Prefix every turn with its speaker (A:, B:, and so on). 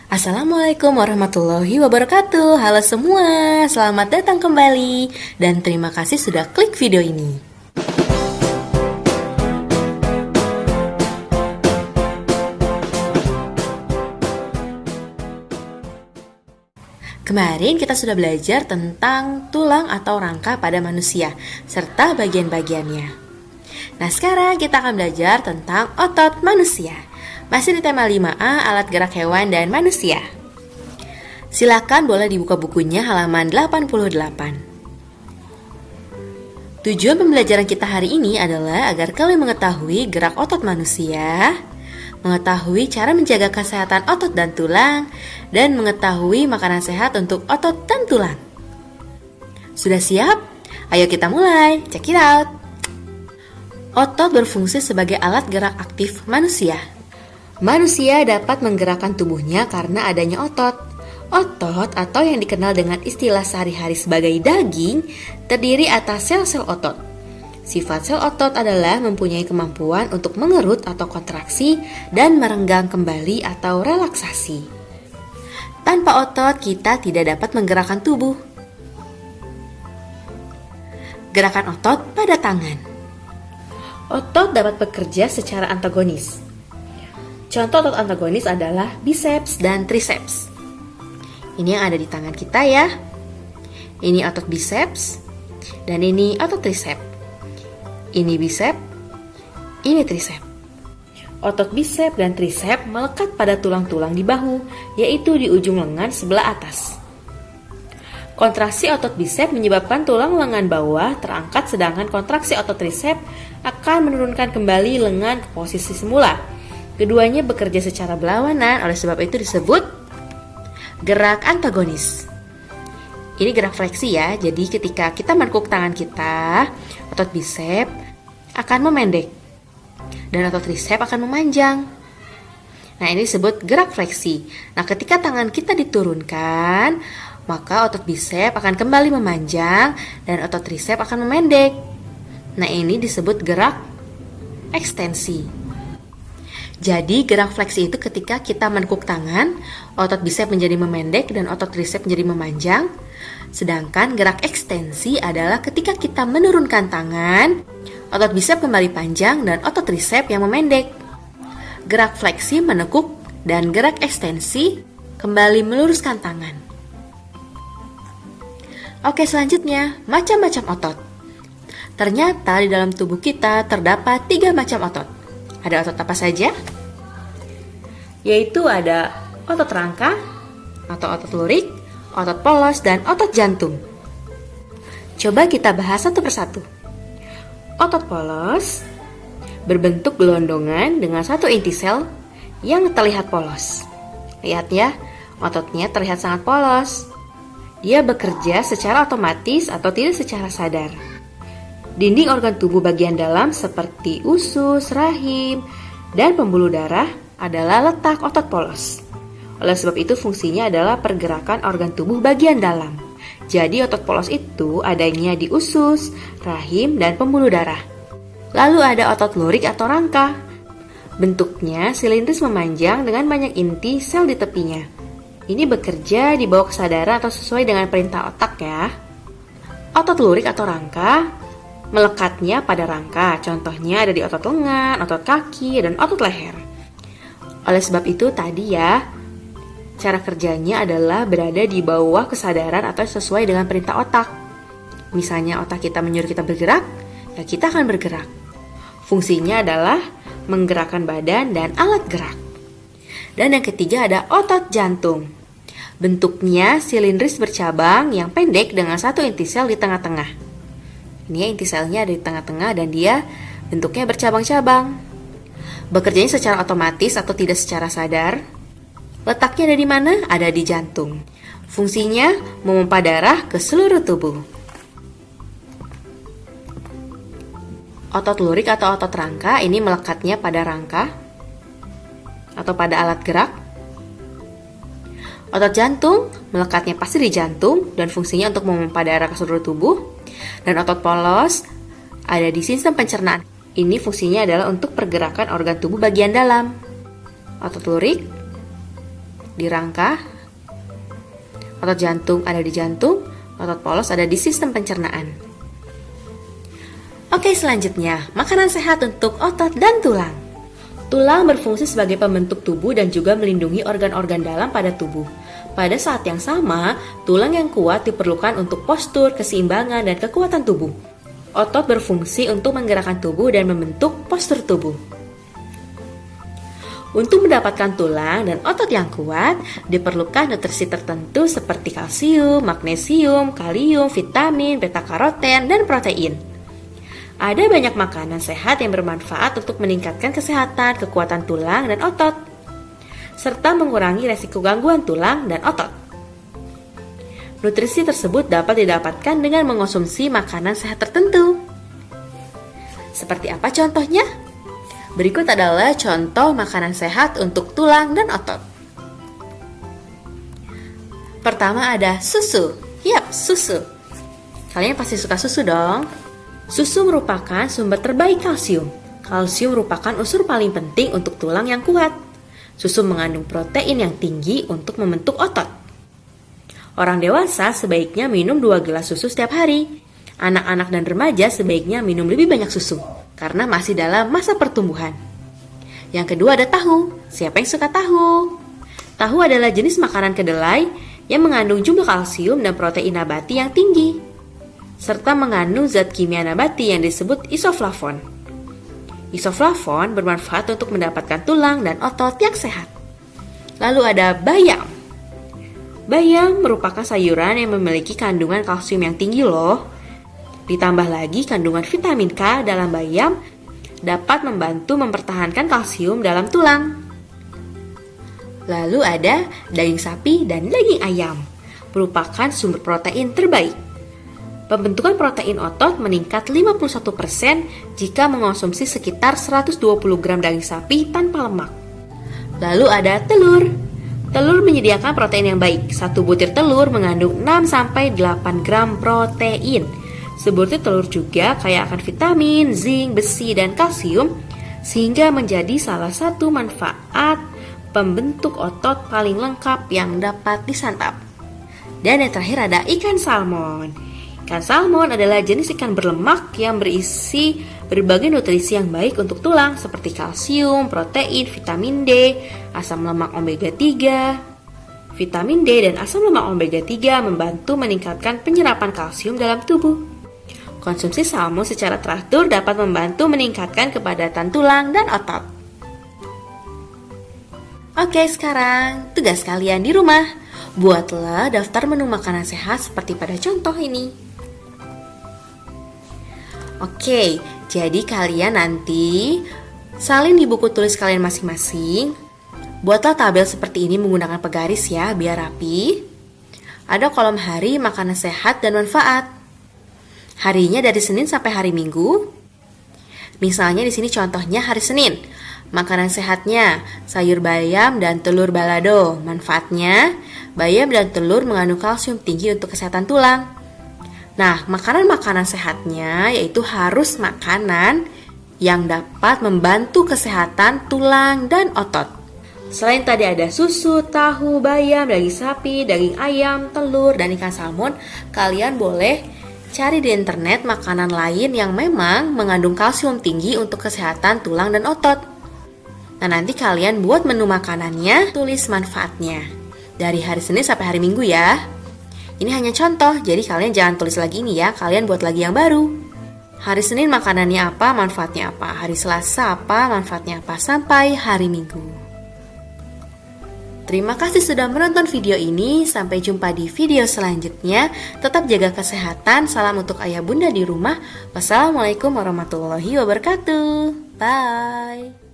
A: Assalamualaikum warahmatullahi wabarakatuh. Halo semua, selamat datang kembali dan terima kasih sudah klik video ini. Kemarin kita sudah belajar tentang tulang atau rangka pada manusia serta bagian-bagiannya. Nah, sekarang kita akan belajar tentang otot manusia. Masih di tema 5A, alat gerak hewan dan manusia. Silakan boleh dibuka bukunya halaman 88. Tujuan pembelajaran kita hari ini adalah agar kalian mengetahui gerak otot manusia, mengetahui cara menjaga kesehatan otot dan tulang, dan mengetahui makanan sehat untuk otot dan tulang. Sudah siap? Ayo kita mulai, check it out! Otot berfungsi sebagai alat gerak aktif manusia. Manusia dapat menggerakkan tubuhnya karena adanya otot. Otot atau yang dikenal dengan istilah sehari-hari sebagai daging terdiri atas sel-sel otot. Sifat sel otot adalah mempunyai kemampuan untuk mengerut atau kontraksi dan merenggang kembali atau relaksasi. Tanpa otot kita tidak dapat menggerakkan tubuh. Gerakan otot pada tangan. Otot dapat bekerja secara antagonis. Contoh otot antagonis adalah biceps dan triceps. Ini yang ada di tangan kita ya. Ini otot biceps dan ini otot triceps. Ini biceps, ini triceps. Otot biceps dan triceps melekat pada tulang-tulang di bahu, yaitu di ujung lengan sebelah atas. Kontraksi otot biceps menyebabkan tulang lengan bawah terangkat, sedangkan kontraksi otot triceps akan menurunkan kembali lengan ke posisi semula. Keduanya bekerja secara berlawanan, oleh sebab itu disebut gerak antagonis. Ini gerak fleksi ya, jadi ketika kita menekuk tangan kita, otot biceps akan memendek dan otot triceps akan memanjang. Nah, ini disebut gerak fleksi. Nah, ketika tangan kita diturunkan, maka otot biceps akan kembali memanjang dan otot triceps akan memendek. Nah, ini disebut gerak ekstensi. Jadi gerak fleksi itu ketika kita menekuk tangan, otot biceps menjadi memendek dan otot triceps menjadi memanjang. Sedangkan gerak ekstensi adalah ketika kita menurunkan tangan, otot biceps kembali panjang dan otot triceps yang memendek. Gerak fleksi menekuk dan gerak ekstensi kembali meluruskan tangan. Oke, selanjutnya macam-macam otot. Ternyata di dalam tubuh kita terdapat 3 macam otot. Ada otot apa saja? Yaitu ada otot rangka, atau otot lurik, otot polos, dan otot jantung. Coba kita bahas satu persatu. Otot polos berbentuk gelondongan dengan satu inti sel yang terlihat polos. Lihat ya, ototnya terlihat sangat polos. Dia bekerja secara otomatis atau tidak secara sadar. Dinding organ tubuh bagian dalam seperti usus, rahim, dan pembuluh darah adalah letak otot polos. Oleh sebab itu fungsinya adalah pergerakan organ tubuh bagian dalam. Jadi otot polos itu adanya di usus, rahim, dan pembuluh darah. Lalu ada otot lurik atau rangka. Bentuknya silindris memanjang dengan banyak inti sel di tepinya. Ini bekerja di bawah kesadaran atau sesuai dengan perintah otak ya. Otot lurik atau rangka melekatnya pada rangka, contohnya ada di otot lengan, otot kaki, dan otot leher. Oleh sebab itu tadi ya, cara kerjanya adalah berada di bawah kesadaran atau sesuai dengan perintah otak. Misalnya otak kita menyuruh kita bergerak, ya kita akan bergerak. Fungsinya adalah menggerakkan badan dan alat gerak. Dan yang ketiga ada otot jantung. Bentuknya silindris bercabang yang pendek dengan satu inti sel di tengah-tengah. Ini inti selnya ada di tengah-tengah dan dia bentuknya bercabang-cabang. Bekerjanya secara otomatis atau tidak secara sadar. Letaknya ada di mana? Ada di jantung. Fungsinya memompa darah ke seluruh tubuh. Otot lurik atau otot rangka ini melekatnya pada rangka atau pada alat gerak. Otot jantung melekatnya pasti di jantung dan fungsinya untuk memompa darah ke seluruh tubuh. Dan otot polos ada di sistem pencernaan. Ini fungsinya adalah untuk pergerakan organ tubuh bagian dalam. Otot lurik di rangka, otot jantung ada di jantung, otot polos ada di sistem pencernaan. Oke, selanjutnya, makanan sehat untuk otot dan tulang. Tulang berfungsi sebagai pembentuk tubuh dan juga melindungi organ-organ dalam pada tubuh. Pada saat yang sama, tulang yang kuat diperlukan untuk postur, keseimbangan, dan kekuatan tubuh. Otot berfungsi untuk menggerakkan tubuh dan membentuk postur tubuh. Untuk mendapatkan tulang dan otot yang kuat, diperlukan nutrisi tertentu seperti kalsium, magnesium, kalium, vitamin, beta-karoten, dan protein. Ada banyak makanan sehat yang bermanfaat untuk meningkatkan kesehatan, kekuatan tulang dan otot, serta mengurangi resiko gangguan tulang dan otot. Nutrisi tersebut dapat didapatkan dengan mengonsumsi makanan sehat tertentu. Seperti apa contohnya? Berikut adalah contoh makanan sehat untuk tulang dan otot. Pertama ada susu. Yap, susu. Kalian pasti suka susu dong. Susu merupakan sumber terbaik kalsium. Kalsium merupakan unsur paling penting untuk tulang yang kuat. Susu mengandung protein yang tinggi untuk membentuk otot. Orang dewasa sebaiknya minum 2 gelas susu setiap hari. Anak-anak dan remaja sebaiknya minum lebih banyak susu, karena masih dalam masa pertumbuhan. Yang kedua ada tahu. Siapa yang suka tahu? Tahu adalah jenis makanan kedelai yang mengandung jumlah kalsium dan protein nabati yang tinggi, serta mengandung zat kimia nabati yang disebut isoflavon. Isoflavon bermanfaat untuk mendapatkan tulang dan otot yang sehat. Lalu ada bayam. Bayam merupakan sayuran yang memiliki kandungan kalsium yang tinggi loh. Ditambah lagi kandungan vitamin K dalam bayam dapat membantu mempertahankan kalsium dalam tulang. Lalu ada daging sapi dan daging ayam, merupakan sumber protein terbaik. Pembentukan protein otot meningkat 51% jika mengonsumsi sekitar 120 gram daging sapi tanpa lemak. Lalu ada telur. Telur menyediakan protein yang baik. Satu butir telur mengandung 6-8 gram protein. Sebutir telur juga kaya akan vitamin, zinc, besi, dan kalsium, sehingga menjadi salah satu manfaat pembentuk otot paling lengkap yang dapat disantap. Dan yang terakhir ada ikan salmon. Ikan salmon adalah jenis ikan berlemak yang berisi berbagai nutrisi yang baik untuk tulang seperti kalsium, protein, vitamin D, asam lemak omega 3. Vitamin D dan asam lemak omega 3 membantu meningkatkan penyerapan kalsium dalam tubuh. Konsumsi salmon secara teratur dapat membantu meningkatkan kepadatan tulang dan otot. Oke, sekarang tugas kalian di rumah. Buatlah daftar menu makanan sehat seperti pada contoh ini. Oke, jadi kalian nanti salin di buku tulis kalian masing-masing. Buatlah tabel seperti ini menggunakan penggaris ya, biar rapi. Ada kolom hari, makanan sehat, dan manfaat. Harinya dari Senin sampai hari Minggu. Misalnya di sini contohnya hari Senin. Makanan sehatnya, sayur bayam dan telur balado. Manfaatnya, bayam dan telur mengandung kalsium tinggi untuk kesehatan tulang. Nah, makanan-makanan sehatnya yaitu harus makanan yang dapat membantu kesehatan tulang dan otot. Selain tadi ada susu, tahu, bayam, daging sapi, daging ayam, telur, dan ikan salmon, kalian boleh cari di internet makanan lain yang memang mengandung kalsium tinggi untuk kesehatan tulang dan otot. Nah, nanti kalian buat menu makanannya, tulis manfaatnya. Dari hari Senin sampai hari Minggu ya. Ini hanya contoh, jadi kalian jangan tulis lagi ini ya, kalian buat lagi yang baru. Hari Senin makanannya apa, manfaatnya apa. Hari Selasa apa, manfaatnya apa, sampai hari Minggu. Terima kasih sudah menonton video ini, sampai jumpa di video selanjutnya. Tetap jaga kesehatan, salam untuk ayah bunda di rumah. Wassalamualaikum warahmatullahi wabarakatuh. Bye.